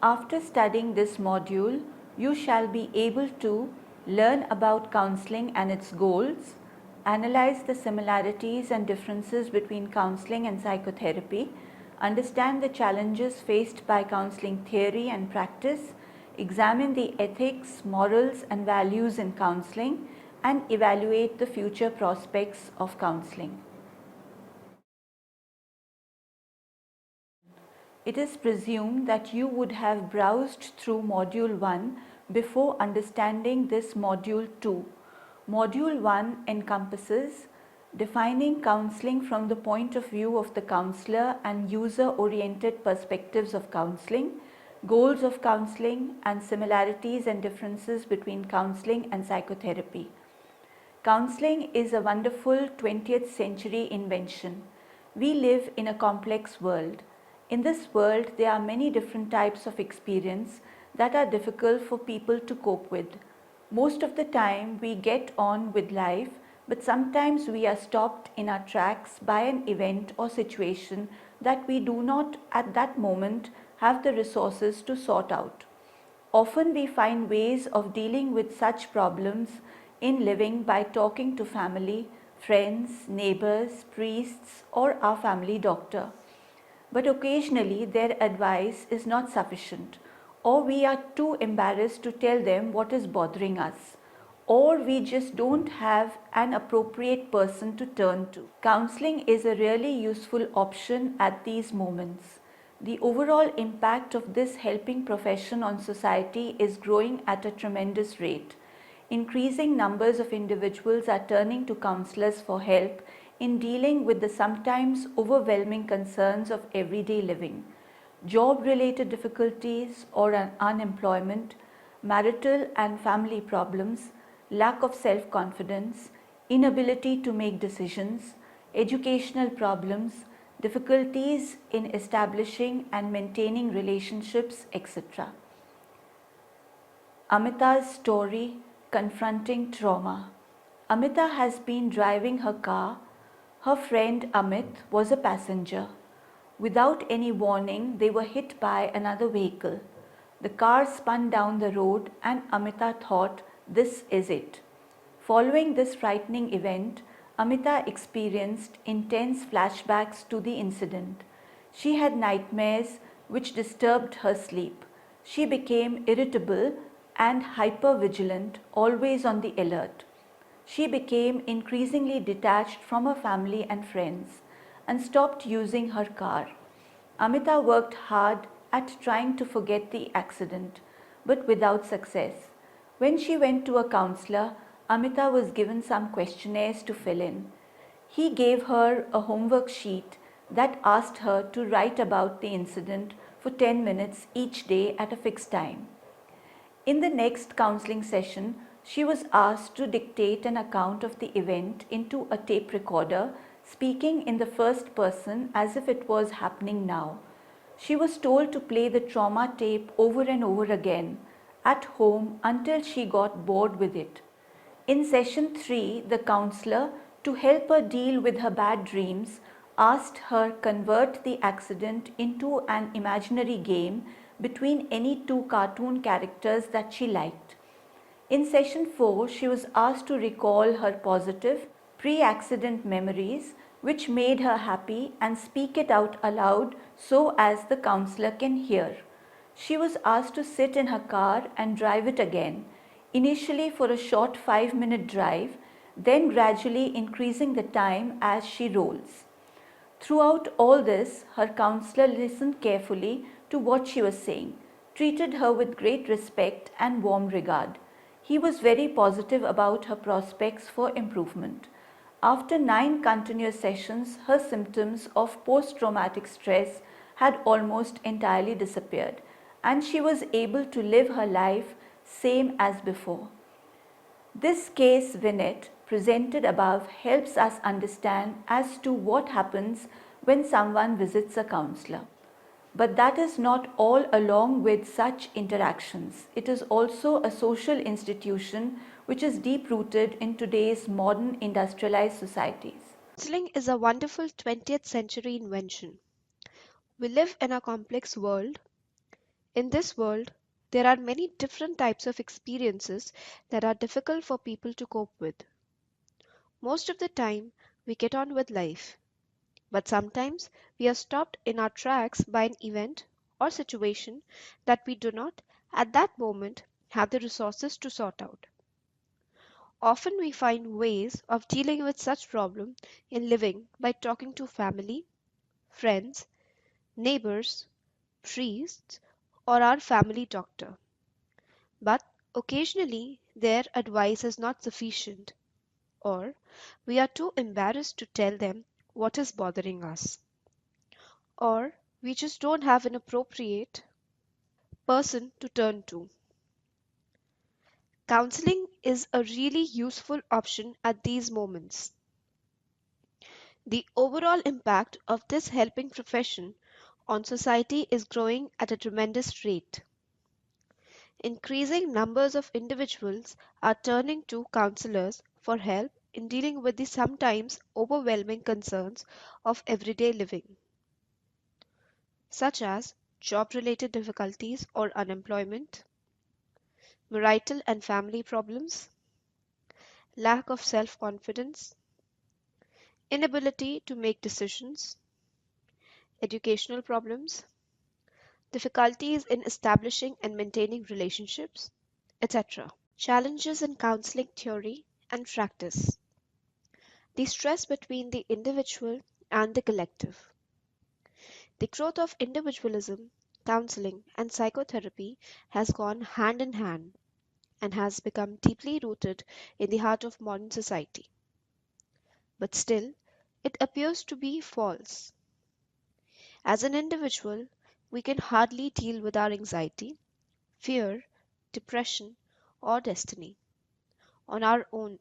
After studying this module, you shall be able to learn about counseling and its goals, analyze the similarities and differences between counseling and psychotherapy, understand the challenges faced by counseling theory and practice, examine the ethics, morals, and values in counseling, and evaluate the future prospects of counseling. It is presumed that you would have browsed through Module 1 before understanding this Module 2. Module 1 encompasses defining counseling from the point of view of the counselor and user-oriented perspectives of counseling, goals of counseling, and similarities and differences between counseling and psychotherapy. Counseling is a wonderful 20th century invention. We live in a complex world. In this world, there are many different types of experience that are difficult for people to cope with. Most of the time, we get on with life, but sometimes we are stopped in our tracks by an event or situation that we do not at that moment have the resources to sort out. Often we find ways of dealing with such problems in living by talking to family, friends, neighbors, priests, or our family doctor. But occasionally their advice is not sufficient, or we are too embarrassed to tell them what is bothering us, or we just don't have an appropriate person to turn to. Counseling is a really useful option at these moments. The overall impact of this helping profession on society is growing at a tremendous rate. Increasing numbers of individuals are turning to counselors for help in dealing with the sometimes overwhelming concerns of everyday living. Job-related difficulties or unemployment, marital and family problems, lack of self-confidence, inability to make decisions, educational problems, difficulties in establishing and maintaining relationships, etc. Amita's story, confronting trauma. Amita has been driving her car. Her friend Amit was a passenger. Without any warning, they were hit by another vehicle. The car spun down the road and Amita thought, this is it. Following this frightening event, Amita experienced intense flashbacks to the incident. She had nightmares which disturbed her sleep. She became irritable and hypervigilant, always on the alert. She became increasingly detached from her family and friends and stopped using her car. Amita worked hard at trying to forget the accident, but without success. When she went to a counselor, Amita was given some questionnaires to fill in. He gave her a homework sheet that asked her to write about the incident for 10 minutes each day at a fixed time. In the next counseling session, she was asked to dictate an account of the event into a tape recorder, speaking in the first person as if it was happening now. She was told to play the trauma tape over and over again at home until she got bored with it. In session 3, the counselor, to help her deal with her bad dreams, asked her convert the accident into an imaginary game between any two cartoon characters that she liked. In session 4, she was asked to recall her positive, pre-accident memories which made her happy and speak it out aloud so as the counselor can hear. She was asked to sit in her car and drive it again, initially for a short 5-minute drive, then gradually increasing the time as she rolls. Throughout all this, her counselor listened carefully to what she was saying, treated her with great respect and warm regard. He was very positive about her prospects for improvement. After 9 continuous sessions, her symptoms of post-traumatic stress had almost entirely disappeared, and she was able to live her life same as before. This case vignette presented above helps us understand as to what happens when someone visits a counselor. But that is not all along with such interactions. It is also a social institution which is deep-rooted in today's modern industrialized societies. Counseling is a wonderful 20th century invention. We live in a complex world. In this world, there are many different types of experiences that are difficult for people to cope with. Most of the time, we get on with life, but sometimes we are stopped in our tracks by an event or situation that we do not, at that moment, have the resources to sort out. Often we find ways of dealing with such problem in living by talking to family, friends, neighbors, priests, or our family doctor. But occasionally their advice is not sufficient, or we are too embarrassed to tell them what is bothering us, or we just don't have an appropriate person to turn to. Counseling is a really useful option at these moments. The overall impact of this helping profession on society is growing at a tremendous rate. Increasing numbers of individuals are turning to counselors for help in dealing with the sometimes overwhelming concerns of everyday living, such as job related difficulties or unemployment, marital and family problems, lack of self confidence, inability to make decisions, educational problems, difficulties in establishing and maintaining relationships, etc. Challenges in counseling theory and practice. The stress between the individual and the collective. The growth of individualism, counseling, and psychotherapy has gone hand in hand and has become deeply rooted in the heart of modern society. But still, it appears to be false. As an individual, we can hardly deal with our anxiety, fear, depression, or destiny on our own.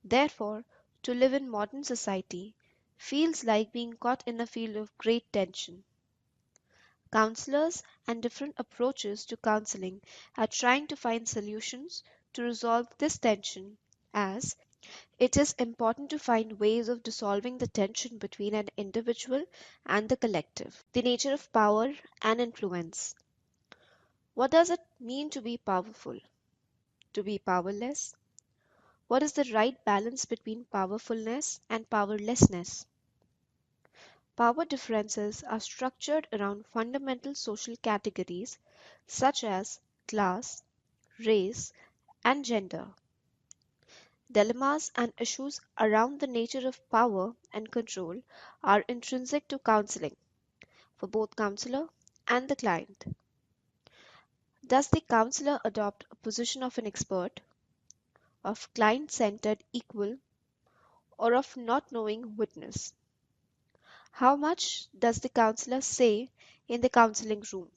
Therefore, to live in modern society feels like being caught in a field of great tension. Counselors and different approaches to counseling are trying to find solutions to resolve this tension, as it is important to find ways of dissolving the tension between an individual and the collective. The nature of power and influence. What does it mean to be powerful? To be powerless? What is the right balance between powerfulness and powerlessness? Power differences are structured around fundamental social categories such as class, race, and gender. Dilemmas and issues around the nature of power and control are intrinsic to counseling for both counselor and the client. Does the counselor adopt a position of an expert, of client centered equal, or of not knowing witness? How much does the counselor say in the counseling room?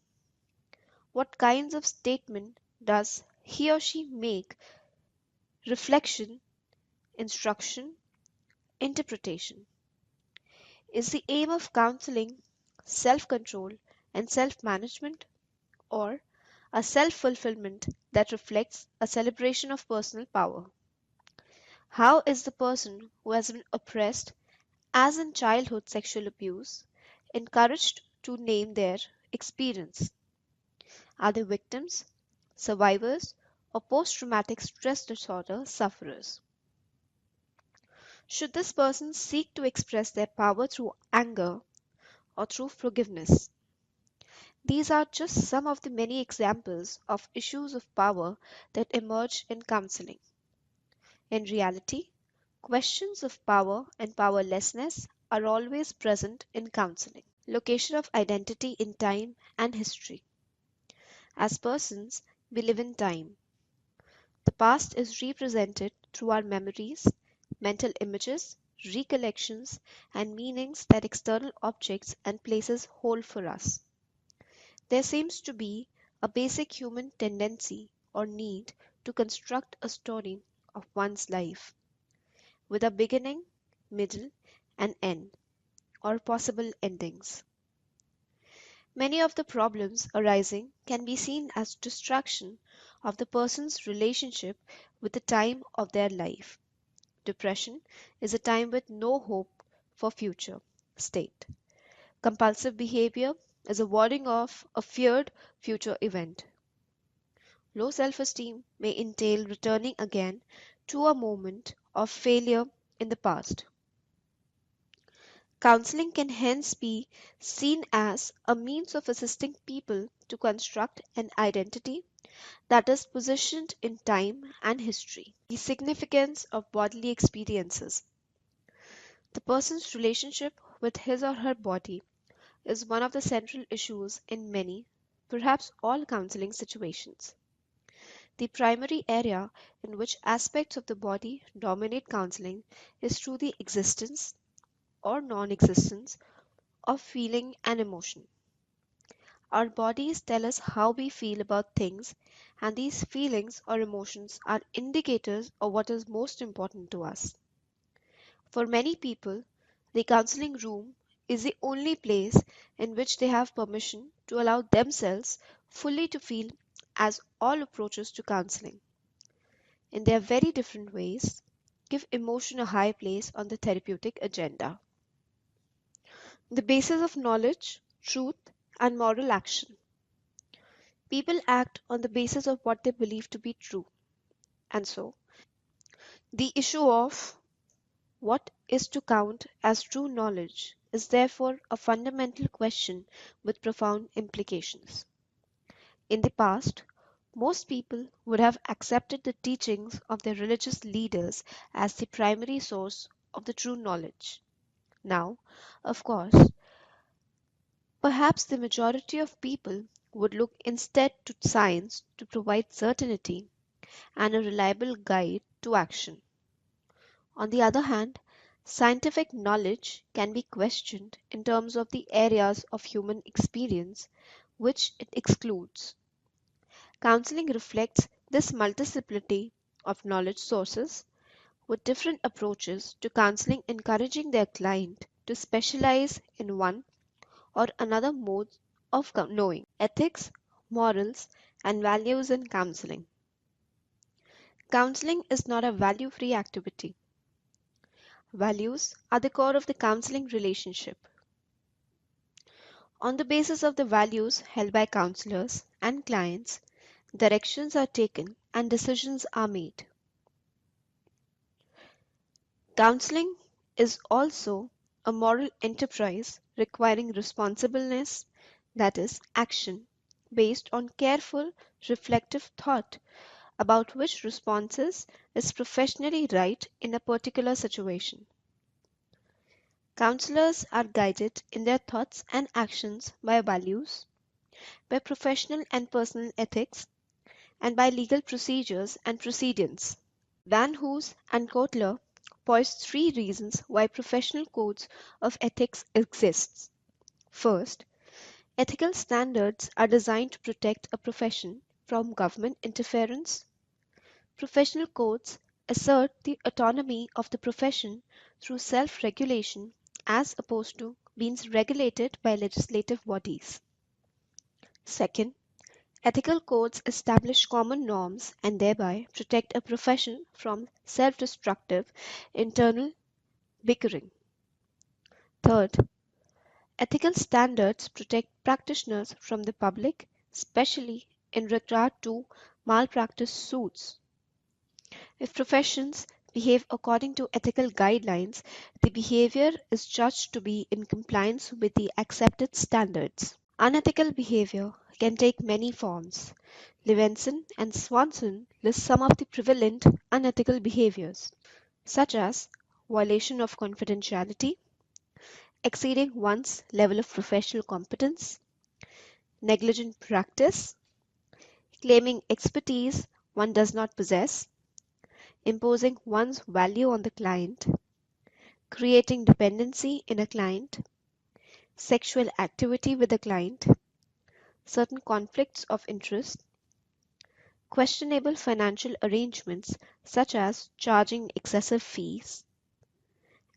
What kinds of statement does he or she make? Reflection, instruction, interpretation. Is the aim of counseling self control and self management, or a self fulfillment that reflects a celebration of personal power? How is the person who has been oppressed, as in childhood sexual abuse, encouraged to name their experience? Are they victims, survivors, or post traumatic stress disorder sufferers? Should this person seek to express their power through anger or through forgiveness? These are just some of the many examples of issues of power that emerge in counseling. In reality, questions of power and powerlessness are always present in counseling. Location of identity in time and history. As persons, we live in time. The past is represented through our memories, mental images, recollections, and meanings that external objects and places hold for us. There seems to be a basic human tendency or need to construct a story of one's life, with a beginning, middle, and end, or possible endings. Many of the problems arising can be seen as distraction of the person's relationship with the time of their life. Depression is a time with no hope for future state. Compulsive behavior is a warding off a feared future event. Low self esteem may entail returning again to a moment of failure in the past. Counseling can hence be seen as a means of assisting people to construct an identity that is positioned in time and history. The significance of bodily experiences. The person's relationship with his or her body is one of the central issues in many, perhaps all counseling situations. The primary area in which aspects of the body dominate counseling is through the existence or non existence of feeling and emotion. Our bodies tell us how we feel about things, and these feelings or emotions are indicators of what is most important to us. For many people, the counseling room is the only place in which they have permission to allow themselves fully to feel, as all approaches to counseling, in their very different ways, give emotion a high place on the therapeutic agenda. The basis of knowledge, truth, and moral action. People act on the basis of what they believe to be true, and so the issue of what is to count as true knowledge is therefore a fundamental question with profound implications. In the past, most people would have accepted the teachings of their religious leaders as the primary source of the true knowledge. Now, of course, perhaps the majority of people would look instead to science to provide certainty and a reliable guide to action. On the other hand, scientific knowledge can be questioned in terms of the areas of human experience which it excludes. Counseling reflects this multiplicity of knowledge sources, with different approaches to counseling encouraging their client to specialize in one or another mode of knowing. Ethics, morals, and values in counseling. Counseling is not a value free activity. Values are the core of the counseling relationship. On the basis of the values held by counselors and clients, directions are taken and decisions are made. Counseling is also a moral enterprise requiring responsibleness, that is, action, based on careful, reflective thought about which responses is professionally right in a particular situation. Counselors are guided in their thoughts and actions by values, by professional and personal ethics, and by legal procedures and precedents. Van Hoos and Kotler points three reasons why professional codes of ethics exist. First, ethical standards are designed to protect a profession from government interference. Professional codes assert the autonomy of the profession through self-regulation as opposed to being regulated by legislative bodies. Second, ethical codes establish common norms and thereby protect a profession from self-destructive internal bickering. Third, ethical standards protect practitioners from the public, especially in regard to malpractice suits. If professions behave according to ethical guidelines, the behavior is judged to be in compliance with the accepted standards. Unethical behavior can take many forms. Levinson and Swanson list some of the prevalent unethical behaviors, such as violation of confidentiality, exceeding one's level of professional competence, negligent practice, claiming expertise one does not possess, imposing one's value on the client, creating dependency in a client, sexual activity with the client, certain conflicts of interest, questionable financial arrangements such as charging excessive fees,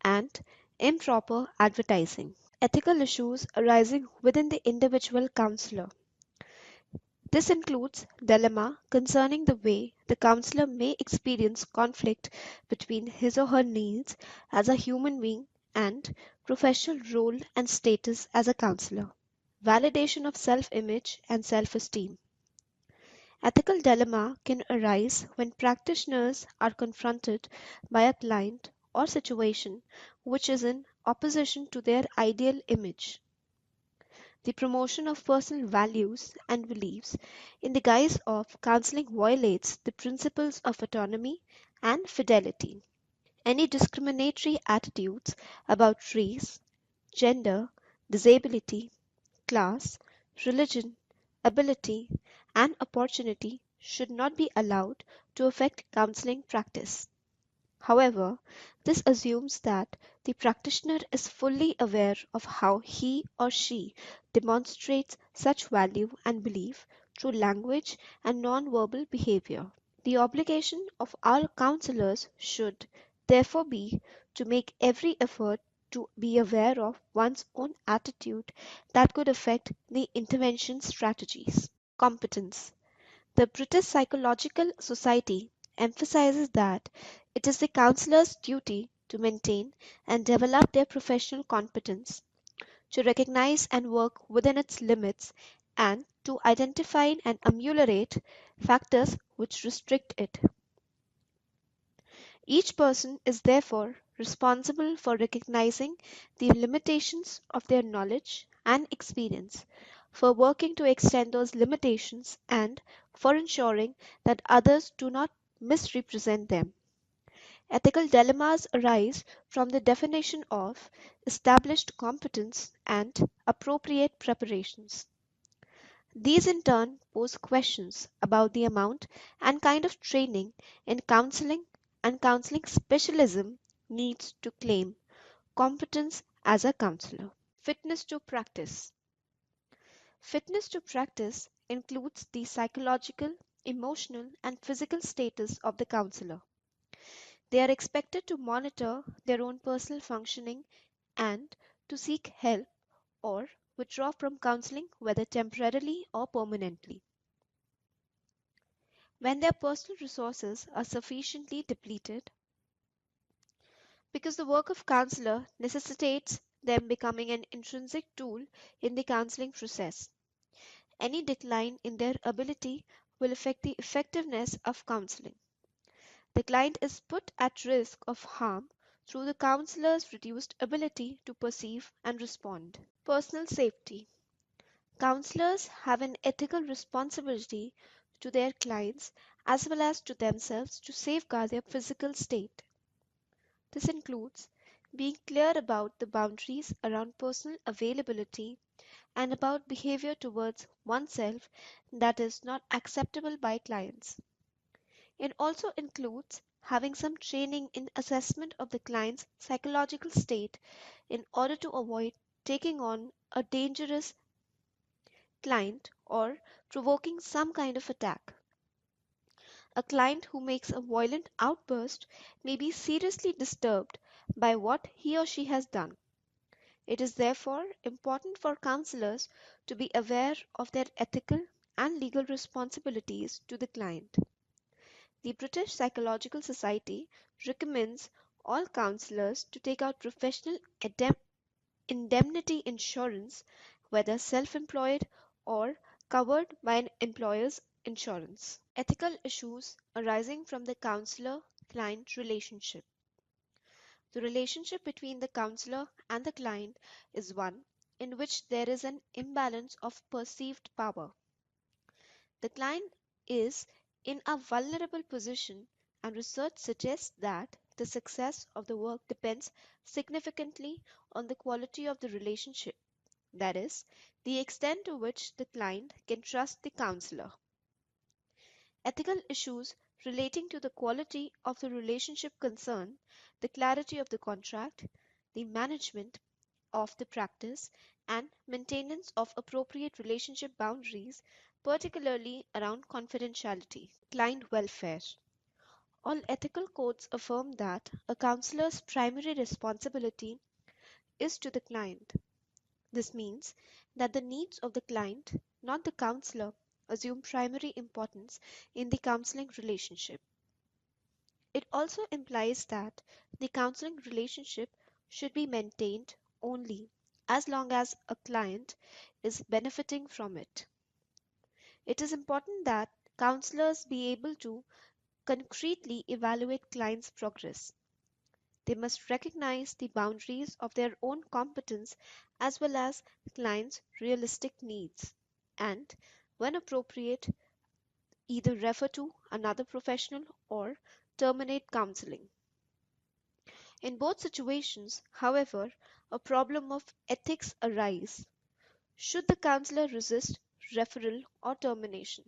and improper advertising. Ethical issues arising within the individual counselor. This includes dilemma concerning the way the counselor may experience conflict between his or her needs as a human being and professional role and status as a counselor. validation of self-image and self-esteem. Ethical dilemma can arise when practitioners are confronted by a client or situation which is in opposition to their ideal image. The promotion of personal values and beliefs in the guise of counseling violates the principles of autonomy and fidelity. Any discriminatory attitudes about race, gender, disability, class, religion, ability, and opportunity should not be allowed to affect counseling practice. However, this assumes that the practitioner is fully aware of how he or she demonstrates such value and belief through language and nonverbal behavior. The obligation of all counselors should therefore be to make every effort to be aware of one's own attitude that could affect the intervention strategies. Competence. The British Psychological Society emphasizes that it is the counselor's duty to maintain and develop their professional competence, to recognize and work within its limits, and to identify and ameliorate factors which restrict it. Each person is therefore responsible for recognizing the limitations of their knowledge and experience, for working to extend those limitations, and for ensuring that others do not misrepresent them. Ethical dilemmas arise from the definition of established competence and appropriate preparations. These in turn pose questions about the amount and kind of training in counseling and counseling specialism needs to claim competence as a counselor. Fitness to practice. Fitness to practice includes the psychological, emotional, and physical status of the counselor. They are expected to monitor their own personal functioning and to seek help or withdraw from counseling, whether temporarily or permanently, when their personal resources are sufficiently depleted, because the work of counselor necessitates them becoming an intrinsic tool in the counseling process. Any decline in their ability will affect the effectiveness of counseling. The client is put at risk of harm through the counselor's reduced ability to perceive and respond. Personal safety. Counselors have an ethical responsibility to their clients as well as to themselves to safeguard their physical state. This includes being clear about the boundaries around personal availability and about behavior towards oneself that is not acceptable by clients. It also includes having some training in assessment of the client's psychological state in order to avoid taking on a dangerous client or provoking some kind of attack. A client who makes a violent outburst may be seriously disturbed by what he or she has done. It is therefore important for counselors to be aware of their ethical and legal responsibilities to the client. The British Psychological Society recommends all counselors to take out professional indemnity insurance, whether self-employed or covered by an employer's insurance. Ethical issues arising from the counselor-client relationship. The relationship between the counselor and the client is one in which there is an imbalance of perceived power. The client is in a vulnerable position, and research suggests that the success of the work depends significantly on the quality of the relationship, that is, the extent to which the client can trust the counselor. Ethical issues relating to the quality of the relationship concern the clarity of the contract, the management of the practice, and maintenance of appropriate relationship boundaries, particularly around confidentiality. Client welfare. All ethical codes affirm that a counselor's primary responsibility is to the client. This means that the needs of the client, not the counselor, assume primary importance in the counseling relationship. It also implies that the counseling relationship should be maintained only as long as a client is benefiting from it. It is important that counselors be able to concretely evaluate clients' progress. They must recognize the boundaries of their own competence as well as clients' realistic needs, and, when appropriate, either refer to another professional or terminate counseling. In both situations, however, a problem of ethics arises should the counselor resist referral or termination.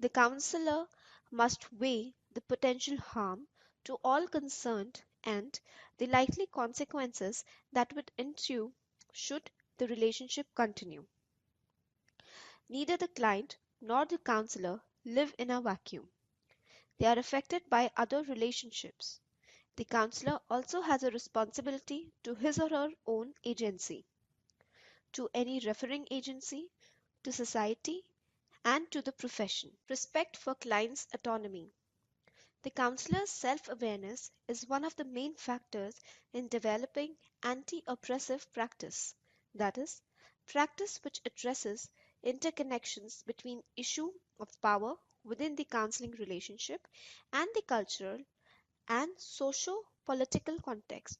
The counselor must weigh the potential harm to all concerned and the likely consequences that would ensue should the relationship continue. Neither the client nor the counselor live in a vacuum. They are affected by other relationships. The counselor also has a responsibility to his or her own agency, to any referring agency, to society, and to the profession. Respect for clients' autonomy. The counselor's self awareness is one of the main factors in developing anti oppressive practice, that is, practice which addresses interconnections between issue of power within the counseling relationship and the cultural and socio political context.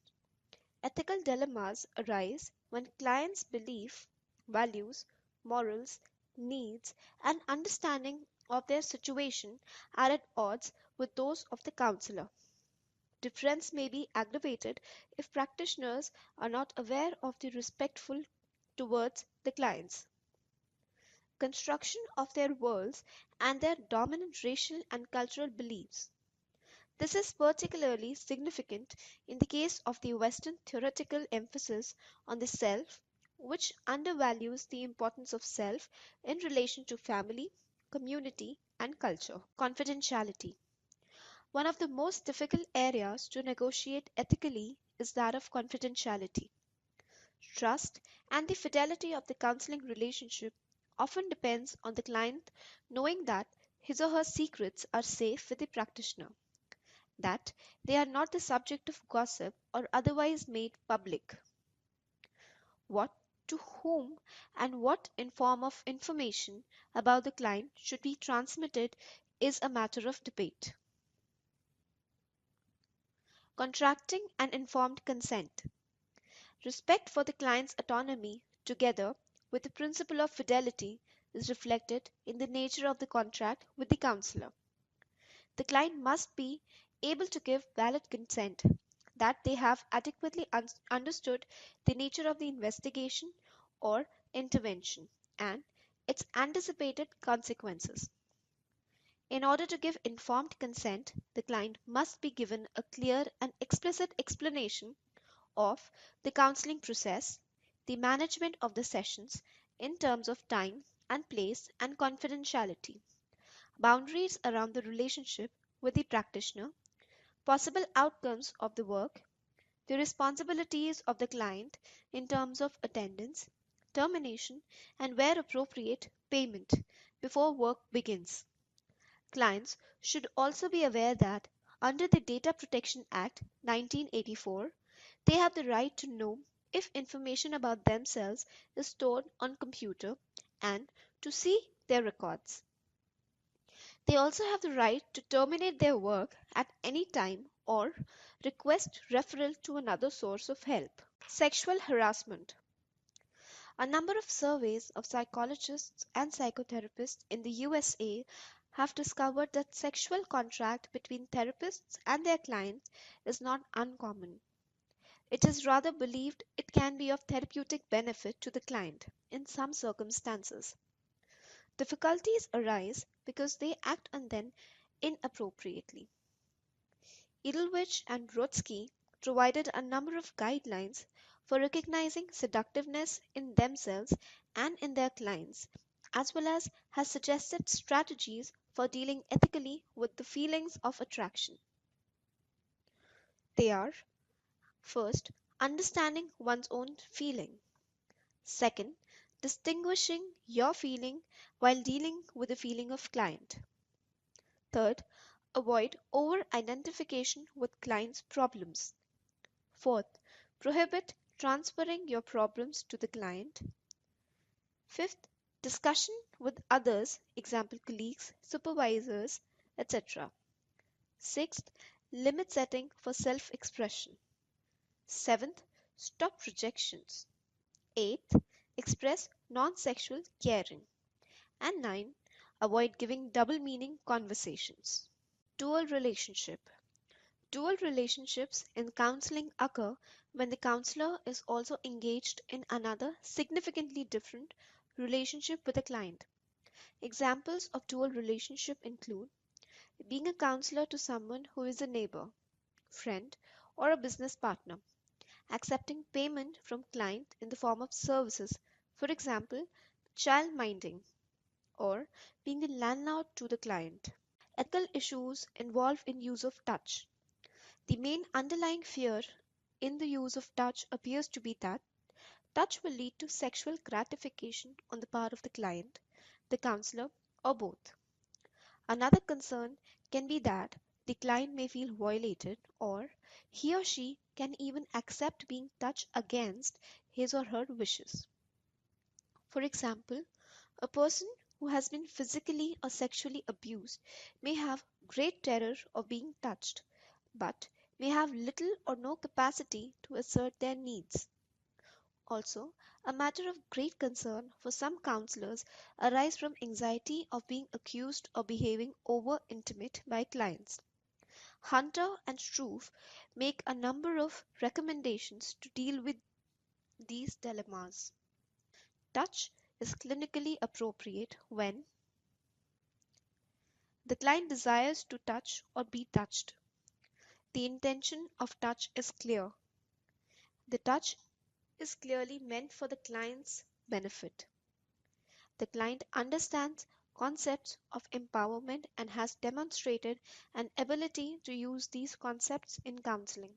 Ethical dilemmas arise when clients' belief, values, morals, needs, and understanding of their situation are at odds with those of the counselor. Difference may be aggravated if practitioners are not aware of the respectful towards the clients construction of their worlds and their dominant racial and cultural beliefs. This is particularly significant in the case of the Western theoretical emphasis on the self, which undervalues the importance of self in relation to family, community, and culture. Confidentiality. One of the most difficult areas to negotiate ethically is that of confidentiality. Trust and the fidelity of the counseling relationship often depends on the client knowing that his or her secrets are safe with the practitioner, that they are not the subject of gossip or otherwise made public. What, to whom, and what in form of information about the client should be transmitted is a matter of debate. Contracting and informed consent. Respect for the client's autonomy, together with the principle of fidelity, is reflected in the nature of the contract with the counselor. The client must be able to give valid consent, that they have adequately understood the nature of the investigation or intervention and its anticipated consequences. In order to give informed consent, the client must be given a clear and explicit explanation of the counseling process, the management of the sessions in terms of time and place and confidentiality, boundaries around the relationship with the practitioner, possible outcomes of the work, the responsibilities of the client in terms of attendance, termination, and where appropriate, payment before work begins. Clients should also be aware that under the Data Protection Act 1984, they have the right to know if information about themselves is stored on computer and to see their records. They also have the right to terminate their work at any time or request referral to another source of help. Sexual harassment. A number of surveys of psychologists and psychotherapists in the USA have discovered that sexual contact between therapists and their clients is not uncommon. It is rather believed it can be of therapeutic benefit to the client in some circumstances. Difficulties arise because they act on them inappropriately. Edelwich and Brodsky provided a number of guidelines for recognizing seductiveness in themselves and in their clients, as well as has suggested strategies for dealing ethically with the feelings of attraction. They are: first, understanding one's own feeling; second, distinguishing your feeling while dealing with the feeling of client; third, avoid over-identification with client's problems; fourth, prohibit transferring your problems to the client; Fifth, discussion with others, example colleagues, supervisors, etc. Sixth, limit setting for self expression. Seventh, stop rejections. Eighth, express non sexual caring. And 9. Avoid giving double meaning conversations. Dual relationship. Dual relationships in counseling occur when the counselor is also engaged in another significantly different relationship with a client. Examples of dual relationship include being a counselor to someone who is a neighbor, friend, or a business partner, accepting payment from client in the form of services, for example, child minding, or being a landlord to the client. Ethical issues involved in use of touch. The main underlying fear in the use of touch appears to be that touch will lead to sexual gratification on the part of the client, the counselor, or both. Another concern can be that the client may feel violated, or he or she can even accept being touched against his or her wishes. For example, a person who has been physically or sexually abused may have great terror of being touched, but may have little or no capacity to assert their needs. Also, a matter of great concern for some counselors arises from anxiety of being accused of behaving over intimate by clients. Hunter and Struve make a number of recommendations to deal with these dilemmas. Touch is clinically appropriate when the client desires to touch or be touched. The intention of touch is clear. The touch is clearly meant for the client's benefit. The client understands concepts of empowerment and has demonstrated an ability to use these concepts in counseling.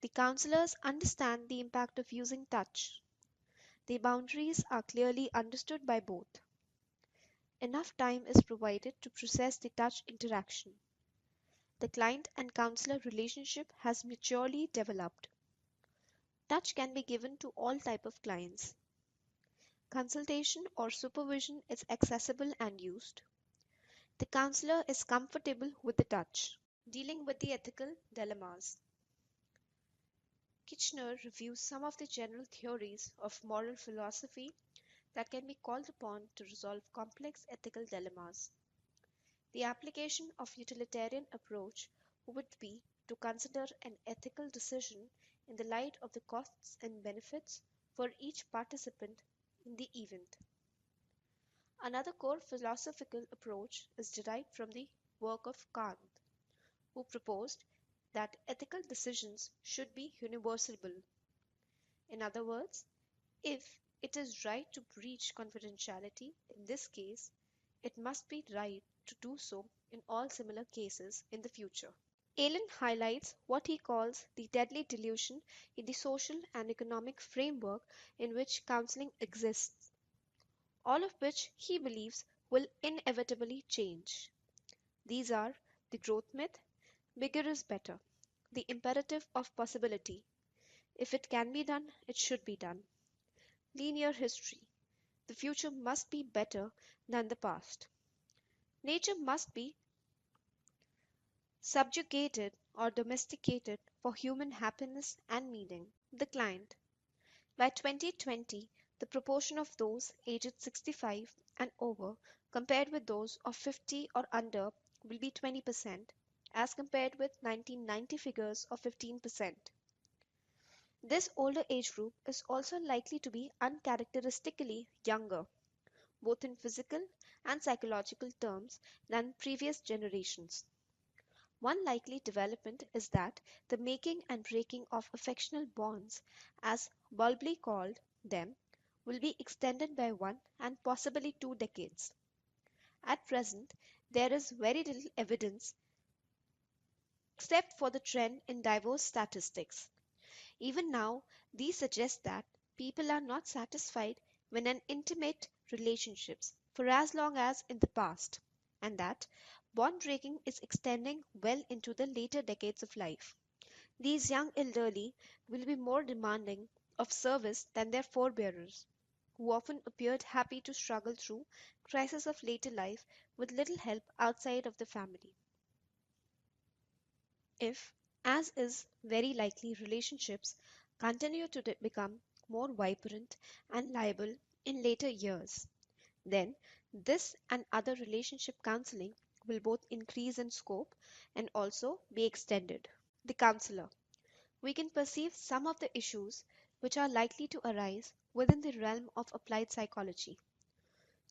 The counselors understand the impact of using touch. The boundaries are clearly understood by both. Enough time is provided to process the touch interaction. The client and counselor relationship has maturely developed. Touch can be given to all type of clients. Consultation or supervision is accessible and used. The counselor is comfortable with the touch. Dealing with the ethical dilemmas. Kitchener reviews some of the general theories of moral philosophy that can be called upon to resolve complex ethical dilemmas. The application of utilitarian approach would be to consider an ethical decision in the light of the costs and benefits for each participant in the event. Another core philosophical approach is derived from the work of Kant, who proposed that ethical decisions should be universal. In other words, if it is right to breach confidentiality in this case, it must be right to do so in all similar cases in the future. Allen highlights what he calls the deadly delusion in the social and economic framework in which counseling exists, all of which he believes will inevitably change. These are the growth myth, bigger is better, the imperative of possibility, if it can be done, it should be done, linear history, the future must be better than the past, nature must be subjugated or domesticated for human happiness and meaning. The client. By 2020, the proportion of those aged 65 and over compared with those of 50 or under will be 20%, as compared with 1990 figures of 15%. This older age group is also likely to be uncharacteristically younger, both in physical and psychological terms, than previous generations. One likely development is that the making and breaking of affectional bonds, as Bodily called them, will be extended by 1 and possibly 2 decades. At present, there is very little evidence except for the trend in divorce statistics. Even now, these suggest that people are not satisfied when in intimate relationships for as long as in the past, and that bond breaking is extending well into the later decades of life. These young elderly will be more demanding of service than their forebearers. who often appeared happy to struggle through crises of later life with little help outside of the family. If, as is very likely, relationships continue to become more vibrant and liable in later years, then this and other relationship counseling will both increase in scope and also be extended. The counselor. We can perceive some of the issues which are likely to arise within the realm of applied psychology.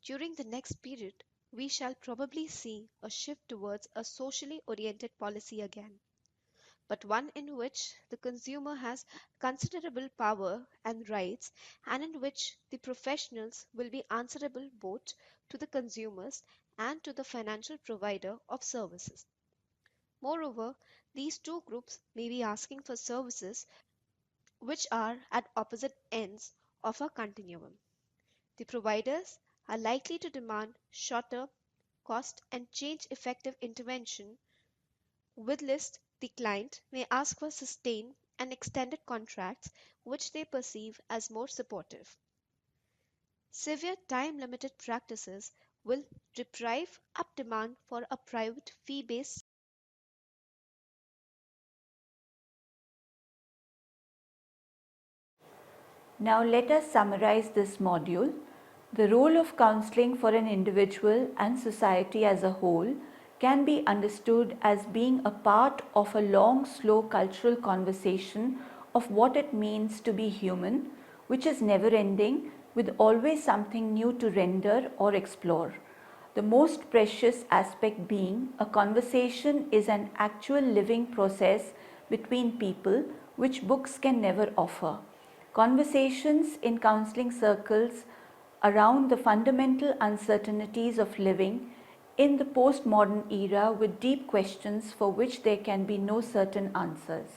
During the next period, we shall probably see a shift towards a socially oriented policy again, but one in which the consumer has considerable power and rights, and in which the professionals will be answerable both to the consumers and to the financial provider of services. Moreover, these two groups may be asking for services which are at opposite ends of a continuum. The providers are likely to demand shorter, cost and change effective intervention, whilst the client may ask for sustained and extended contracts which they perceive as more supportive. Severe time limited practices will deprive up demand for a private fee based. Now let us summarize this module. The role of counseling for an individual and society as a whole can be understood as being a part of a long, slow cultural conversation of what it means to be human, which is never ending, with always something new to render or explore. The most precious aspect being a conversation is an actual living process between people which books can never offer. Conversations in counseling circles around the fundamental uncertainties of living in the postmodern era with deep questions for which there can be no certain answers.